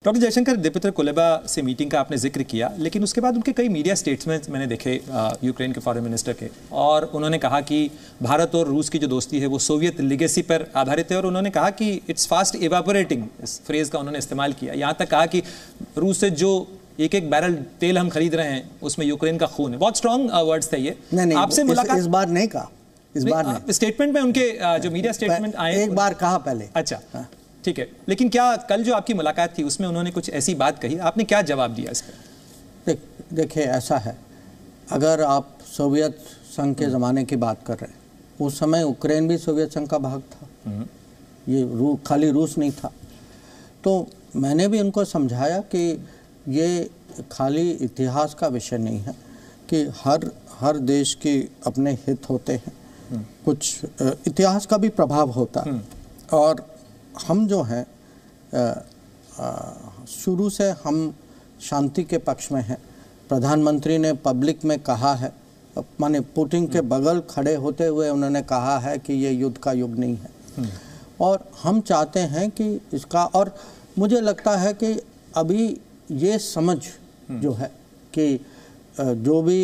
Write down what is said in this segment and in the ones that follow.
Doctor Jaishankar, दिमित्र Kuleba से meeting का आपने जिक्र किया, लेकिन उसके बाद उनके कई मीडिया स्टेटमेंट्स मैंने देखे यूक्रेन के फॉरेन मिनिस्टर के, और उन्होंने कहा कि भारत और रूस की जो दोस्ती है वो सोवियत लिगेसी पर आधारित है, और उन्होंने कहा कि इट्स फास्ट इवेपोरेटिंग, इस फ्रेज का उन्होंने इस्तेमाल किया। यहाँ तक कहा कि रूस से जो एक एक बैरल तेल हम खरीद रहे हैं उसमें यूक्रेन का खून है। बहुत स्ट्रॉन्ग वर्ड्स थे ये। नहीं, आपसे मुलाकात इस बार नहीं कहा, इस बार नहीं। स्टेटमेंट में उनके जो मीडिया स्टेटमेंट आए एक बार कहा पहले। अच्छा, ठीक है, लेकिन क्या कल जो आपकी मुलाकात थी उसमें उन्होंने कुछ ऐसी बात कही, आपने क्या जवाब दिया इस पर? देखिए, ऐसा है, अगर आप सोवियत संघ के ज़माने की बात कर रहे हैं, उस समय यूक्रेन भी सोवियत संघ का भाग था, ये खाली रूस नहीं था। तो मैंने भी उनको समझाया कि ये खाली इतिहास का विषय नहीं है कि हर देश के अपने हित होते हैं, कुछ इतिहास का भी प्रभाव होता है। और हम जो हैं शुरू से हम शांति के पक्ष में हैं। प्रधानमंत्री ने पब्लिक में कहा है, माने पुतिन के बगल खड़े होते हुए उन्होंने कहा है कि ये युद्ध का युग नहीं है, और हम चाहते हैं कि इसका, और मुझे लगता है कि अभी ये समझ जो है कि जो भी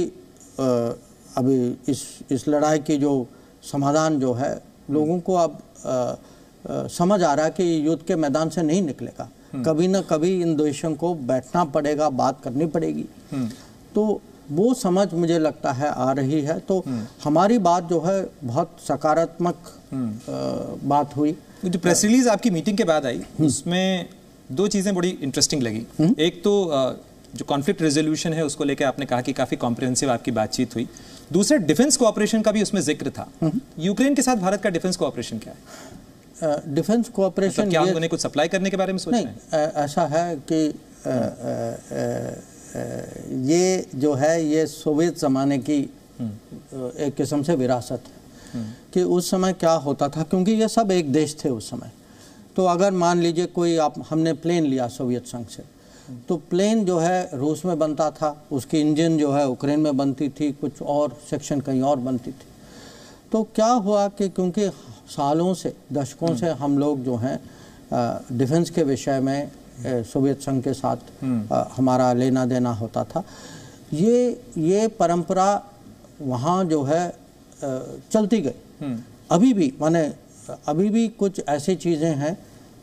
अभी इस लड़ाई की जो समाधान जो है, लोगों को अब समझ आ रहा है कि युद्ध के मैदान से नहीं निकलेगा, कभी ना कभी इन देशों को बैठना पड़ेगा, बात करनी पड़ेगी। तो वो समझ मुझे लगता है आ रही है। तो हमारी बात जो है बहुत सकारात्मक बात हुई। जो प्रेस रिलीज आपकी मीटिंग के बाद आई उसमें दो चीज़ें बड़ी इंटरेस्टिंग लगी। एक तो जो कॉन्फ्लिक्ट रेजोल्यूशन है उसको लेकर आपने कहा कि काफ़ी कॉम्प्रिहेंसिव आपकी बातचीत हुई। दूसरा, डिफेंस कोऑपरेशन का भी उसमें जिक्र था। यूक्रेन के साथ भारत का डिफेंस कोऑपरेशन क्या है? डिफेंस कोऑपरेशन, क्या उन्हें कुछ सप्लाई करने के बारे में सोच रहे हैं? ऐसा है कि ये जो है ये सोवियत ज़माने की एक किस्म से विरासत है कि उस समय क्या होता था, क्योंकि ये सब एक देश थे उस समय। तो अगर मान लीजिए कोई हमने प्लेन लिया सोवियत संघ से, तो प्लेन जो है रूस में बनता था, उसकी इंजन जो है यूक्रेन में बनती थी, कुछ और सेक्शन कहीं और बनती थी। तो क्या हुआ कि क्योंकि सालों से, दशकों से हम लोग जो हैं डिफेंस के विषय में सोवियत संघ के साथ हमारा लेना देना होता था, ये परंपरा वहाँ जो है चलती गई। अभी भी माने अभी भी कुछ ऐसी चीज़ें हैं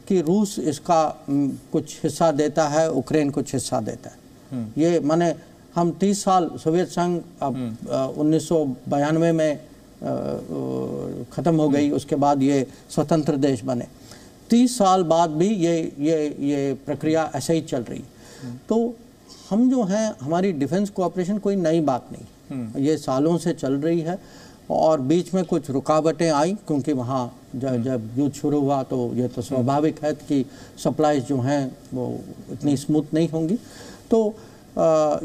कि रूस इसका कुछ हिस्सा देता है, यूक्रेन कुछ हिस्सा देता है। ये माने हम 30 साल सोवियत संघ अब 1992 में ख़त्म हो गई, उसके बाद ये स्वतंत्र देश बने। 30 साल बाद भी ये प्रक्रिया ऐसे ही चल रही। तो हम जो हैं, हमारी डिफेंस कोऑपरेशन कोई नई बात नहीं, ये सालों से चल रही है। और बीच में कुछ रुकावटें आई, क्योंकि वहाँ जब युद्ध शुरू हुआ तो ये तो स्वाभाविक है कि सप्लाईज जो हैं वो इतनी स्मूथ नहीं होंगी। तो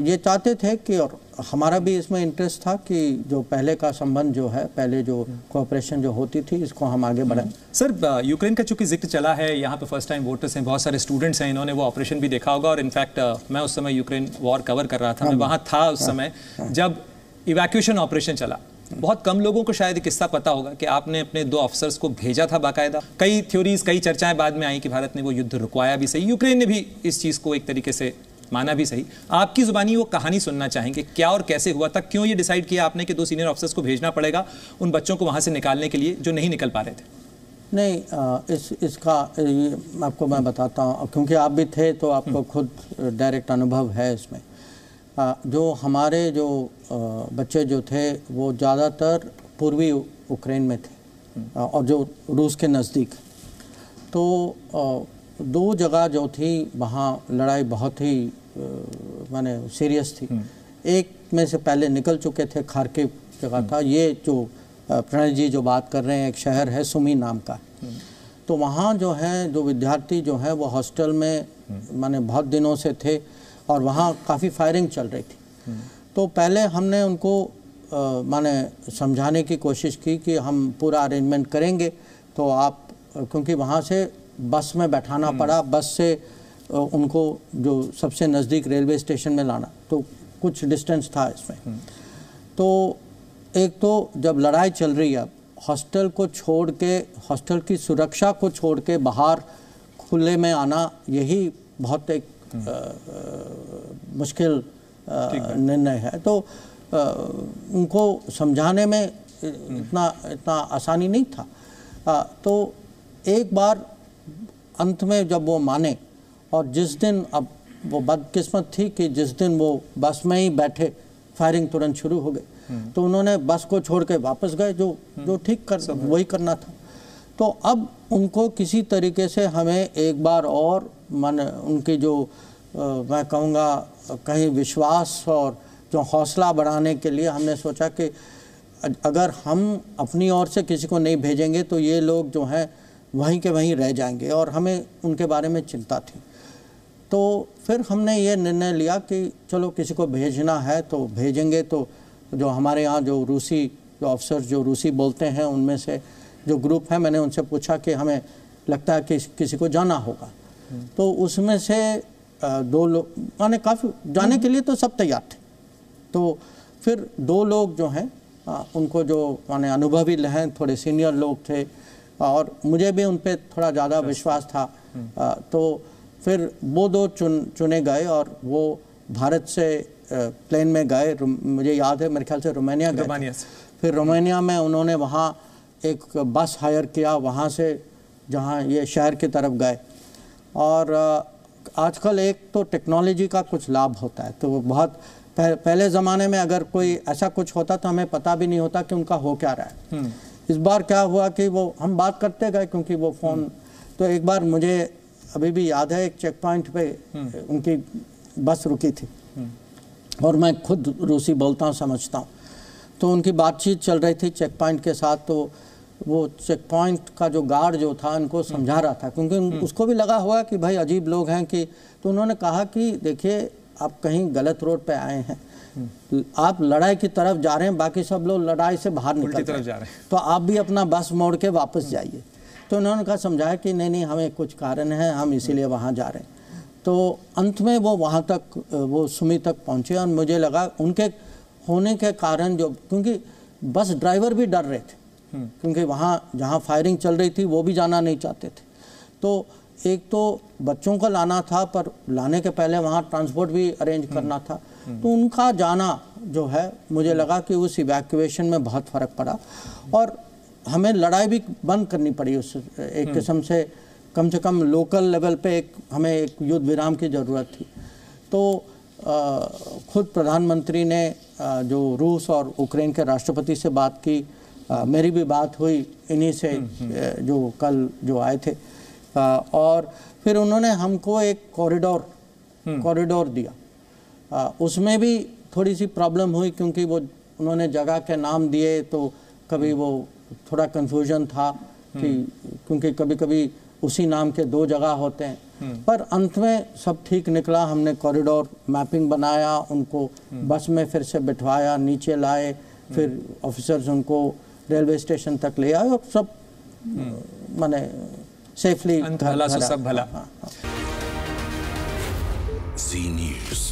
ये चाहते थे कि, और हमारा भी इसमें इंटरेस्ट था कि जो पहले का संबंध जो है, पहले जो कोऑपरेशन जो होती थी, इसको हम आगे बढ़ाएं। सर, यूक्रेन का चूंकि जिक्र चला है, यहाँ पे फर्स्ट टाइम वोटर्स हैं, बहुत सारे स्टूडेंट्स हैं, इन्होंने वो ऑपरेशन भी देखा होगा। और इनफैक्ट मैं उस समय यूक्रेन वॉर कवर कर रहा था, मैं वहाँ था उस समय जब इवैक्यूएशन ऑपरेशन चला। बहुत कम लोगों को शायद किस्सा पता होगा कि आपने अपने 2 ऑफिसर्स को भेजा था बाकायदा। कई थ्योरीज, कई चर्चाएं बाद में आई कि भारत ने वो युद्ध रुकवाया भी सही, यूक्रेन ने भी इस चीज़ को एक तरीके से माना भी सही। आपकी जुबानी वो कहानी सुनना चाहेंगे, क्या और कैसे हुआ था? क्यों ये डिसाइड किया आपने कि 2 सीनियर ऑफिसर्स को भेजना पड़ेगा उन बच्चों को वहाँ से निकालने के लिए जो नहीं निकल पा रहे थे? नहीं, इसका आपको मैं बताता हूँ, क्योंकि आप भी थे तो आपको खुद डायरेक्ट अनुभव है इसमें। जो हमारे जो बच्चे जो थे वो ज़्यादातर पूर्वी यूक्रेन में थे और जो रूस के नज़दीक। तो 2 जगह जो थी वहाँ लड़ाई बहुत ही माने सीरियस थी। एक में से पहले निकल चुके थे, खार्किव जगह था। ये जो प्रणय जी जो बात कर रहे हैं, एक शहर है सुमी नाम का। तो वहाँ जो है, जो विद्यार्थी जो है वो हॉस्टल में माने बहुत दिनों से थे और वहाँ काफ़ी फायरिंग चल रही थी। तो पहले हमने उनको माने समझाने की कोशिश की कि हम पूरा अरेंजमेंट करेंगे, तो आप, क्योंकि वहाँ से बस में बैठाना पड़ा, बस से उनको जो सबसे नज़दीक रेलवे स्टेशन में लाना, तो कुछ डिस्टेंस था इसमें। तो एक तो जब लड़ाई चल रही है, हॉस्टल को छोड़ के, हॉस्टल की सुरक्षा को छोड़ के बाहर खुले में आना, यही बहुत एक मुश्किल निर्णय है। तो उनको समझाने में इतना आसानी नहीं था। तो एक बार अंत में जब वो माने, और जिस दिन, अब वो बदकिस्मत थी कि जिस दिन वो बस में ही बैठे फायरिंग तुरंत शुरू हो गई, तो उन्होंने बस को छोड़ के वापस गए, जो ठीक वही करना था। तो अब उनको किसी तरीके से हमें एक बार और उनकी जो मैं कहूँगा कहीं विश्वास और जो हौसला बढ़ाने के लिए हमने सोचा कि अगर हम अपनी ओर से किसी को नहीं भेजेंगे तो ये लोग जो हैं वहीं के वहीं रह जाएंगे, और हमें उनके बारे में चिंता थी। तो फिर हमने ये निर्णय लिया कि चलो किसी को भेजना है तो भेजेंगे। तो जो हमारे यहाँ जो ऑफिसर्स जो रूसी बोलते हैं, उनमें से जो ग्रुप है, मैंने उनसे पूछा कि हमें लगता है कि किसी को जाना होगा। तो उसमें से 2 लोग, माने काफ़ी जाने के लिए तो सब तैयार थे। तो फिर 2 लोग जो हैं उनको जो माने अनुभवी हैं, थोड़े सीनियर लोग थे, और मुझे भी उन पर थोड़ा ज़्यादा विश्वास था। तो फिर वो 2 चुने गए, और वो भारत से प्लेन में गए। मुझे याद है, मेरे ख्याल से रोमानिया गए। फिर रोमानिया में उन्होंने वहाँ एक बस हायर किया, वहाँ से जहाँ ये शहर की तरफ गए। और आजकल एक तो टेक्नोलॉजी का कुछ लाभ होता है। तो बहुत पहले ज़माने में अगर कोई ऐसा कुछ होता तो हमें पता भी नहीं होता कि उनका हो क्या रहा है। इस बार क्या हुआ कि वो हम बात करते गए, क्योंकि वो फ़ोन, तो एक बार मुझे अभी भी याद है, एक चेक पॉइंट पे उनकी बस रुकी थी, और मैं खुद रूसी बोलता हूँ, समझता हूँ। तो उनकी बातचीत चल रही थी चेक पॉइंट के साथ। तो वो चेक पॉइंट का जो गार्ड जो था उनको समझा रहा था, क्योंकि उसको भी लगा हुआ कि भाई अजीब लोग हैं कि। तो उन्होंने कहा कि देखिए, आप कहीं गलत रोड पे आए हैं, आप लड़ाई की तरफ जा रहे हैं, बाकी सब लोग लड़ाई से बाहर निकल जा रहे हैं, तो आप भी अपना बस मोड़ के वापस जाइए। तो उन्होंने कहा, समझाया कि नहीं हमें कुछ कारण है, हम इसीलिए वहाँ जा रहे हैं। तो अंत में वो वहाँ तक, वो सुमी तक पहुँचे, और मुझे लगा उनके होने के कारण जो, क्योंकि बस ड्राइवर भी डर रहे थे, क्योंकि वहाँ जहाँ फायरिंग चल रही थी वो भी जाना नहीं चाहते थे। तो एक तो बच्चों को लाना था, पर लाने के पहले वहाँ ट्रांसपोर्ट भी अरेंज करना था। तो उनका जाना जो है, मुझे लगा कि उस इवैक्यूएशन में बहुत फ़र्क पड़ा, और हमें लड़ाई भी बंद करनी पड़ी। उस एक किस्म से कम लोकल लेवल पे हमें एक युद्ध विराम की ज़रूरत थी। तो खुद प्रधानमंत्री ने जो रूस और यूक्रेन के राष्ट्रपति से बात की, मेरी भी बात हुई इन्हीं से जो कल जो आए थे, और फिर उन्होंने हमको एक कॉरिडोर दिया। उसमें भी थोड़ी सी प्रॉब्लम हुई, क्योंकि वो उन्होंने जगह के नाम दिए, तो कभी वो थोड़ा कन्फ्यूजन था कि, क्योंकि कभी कभी उसी नाम के 2 जगह होते हैं। पर अंत में सब ठीक निकला। हमने कॉरिडोर मैपिंग बनाया, उनको बस में फिर से बिठवाया, नीचे लाए, फिर ऑफिसर्स उनको रेलवे स्टेशन तक ले आए, और सब माने सेफली भला सब भला। हाँ। जी न्यूज़।